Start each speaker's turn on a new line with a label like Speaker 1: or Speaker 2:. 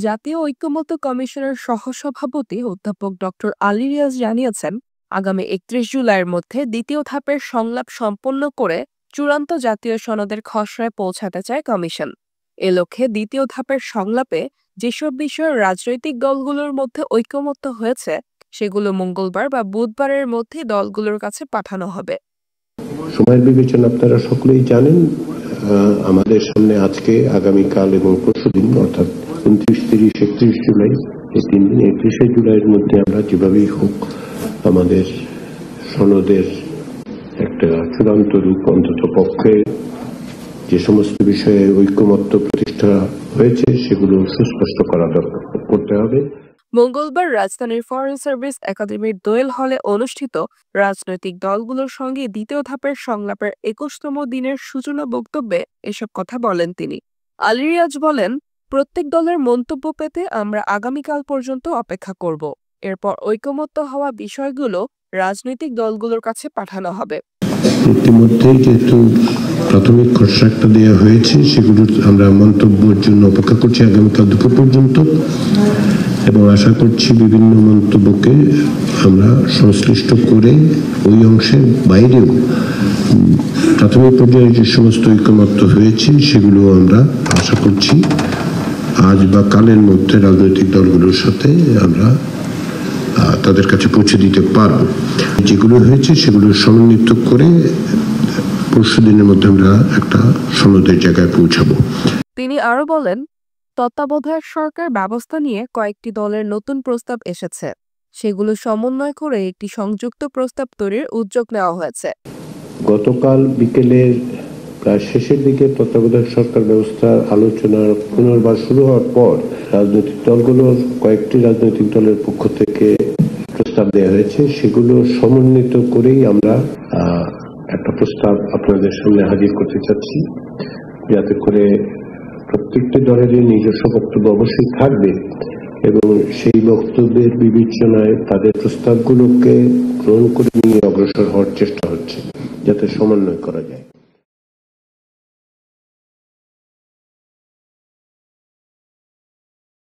Speaker 1: জাতীয় ঐকমত্য কমিশনের সহসভাপতি অধ্যাপক ডক্টর আলী রিয়াজ জানিয়েছেন, আগামী ৩১ জুলাইয়ের মধ্যে দ্বিতীয় ধাপের সংলাপ সম্পন্ন করে চূড়ান্ত জাতীয় সনদের খসড়ায় পৌঁছাতে চায় কমিশন। এ লক্ষ্যে দ্বিতীয় ধাপের সংলাপে যেসব বিষয়ে রাজনৈতিক দলগুলোর মধ্যে ঐকমত্য হয়েছে সেগুলো মঙ্গলবার বা বুধবারের মধ্যে দলগুলোর কাছে পাঠানো হবে।
Speaker 2: সময়ের বিবেচনা আপনারা সকলেই জানেন, আমাদের সামনে আজকে, আগামীকাল এবং পরশুদিন, অর্থাৎ 29, 30, 31 জুলাই, এই 3 দিন। 31শে জুলাইয়ের মধ্যে আমরা যেভাবেই হোক আমাদের সনদের একটা চূড়ান্ত রূপ, অন্তত পক্ষে যে সমস্ত বিষয়ে ঐকমত্য প্রতিষ্ঠা হয়েছে সেগুলো সুস্পষ্ট করতে হবে।
Speaker 1: মঙ্গলবার রাজধানীর ফরেন সার্ভিস একাডেমির দোয়েল হলে অনুষ্ঠিত রাজনৈতিক দলগুলোর সঙ্গে দ্বিতীয় ধাপের সংলাপের 21তম দিনের সূচনা বক্তব্যে এসব কথা বলেন তিনি। আলী রিয়াজ বলেন, প্রত্যেক দলের মন্তব্য পেতে আমরা আগামীকাল পর্যন্ত অপেক্ষা করব। এরপর ঐকমত্য হওয়া বিষয়গুলো রাজনৈতিক দলগুলোর কাছে পাঠানো হবে।
Speaker 2: ইতিমধ্যেই যেহেতু প্রাথমিক খসড়াটা দেওয়া হয়েছে, সেগুলো আমরা মন্তব্যের জন্য অপেক্ষা করছি আগামীকাল দুপুর পর্যন্ত, এবং আশা করছি বিভিন্ন মন্তব্যকে আমরা সংশ্লিষ্ট করে ওই অংশের বাইরেও প্রাথমিক পর্যায়ে যে সমস্ত ঐকমত্য হয়েছে সেগুলো আমরা আশা করছি আজ বা কালের মধ্যে রাজনৈতিক দলগুলোর সাথে আমরা তাদের কাছে পৌঁছে দিতে পারব। যেগুলো হয়েছে সেগুলো সমন্বিত করে পরশু দিনের মধ্যে আমরা একটা সনদের জায়গায় পৌঁছাবো।
Speaker 1: তিনি আরো বলেন, তত্ত্বাবধায়ক সরকার ব্যবস্থা নিয়ে কয়েকটি দলের নতুন প্রস্তাব এসেছে, সেগুলো সমন্বয় করে একটি সংযুক্ত প্রস্তাব তৈরির উদ্যোগ নেওয়া হয়েছে।
Speaker 2: গতকাল বিকেলের প্রায় শেষের দিকে তত্ত্বাবধায়ক সরকার ব্যবস্থার আলোচনার পুনর্বার শুরু হওয়ার পর কয়েকটি রাজনৈতিক দলের পক্ষ থেকে প্রস্তাব দেওয়া হয়েছে। সেগুলো সমন্বিত করেই আমরা একটা প্রস্তাব আপনাদের সামনে হাজির করতে চাচ্ছি, যাতে করে প্রত্যেকটি দলের নিজস্ব বক্তব্য অবশ্যই থাকবে এবং সেই বক্তব্যের বিবেচনায় তাদের প্রস্তাবগুলোকে গ্রহণ করে নিয়ে অগ্রসর হওয়ার চেষ্টা হচ্ছে, যাতে সমন্বয় করা যায়।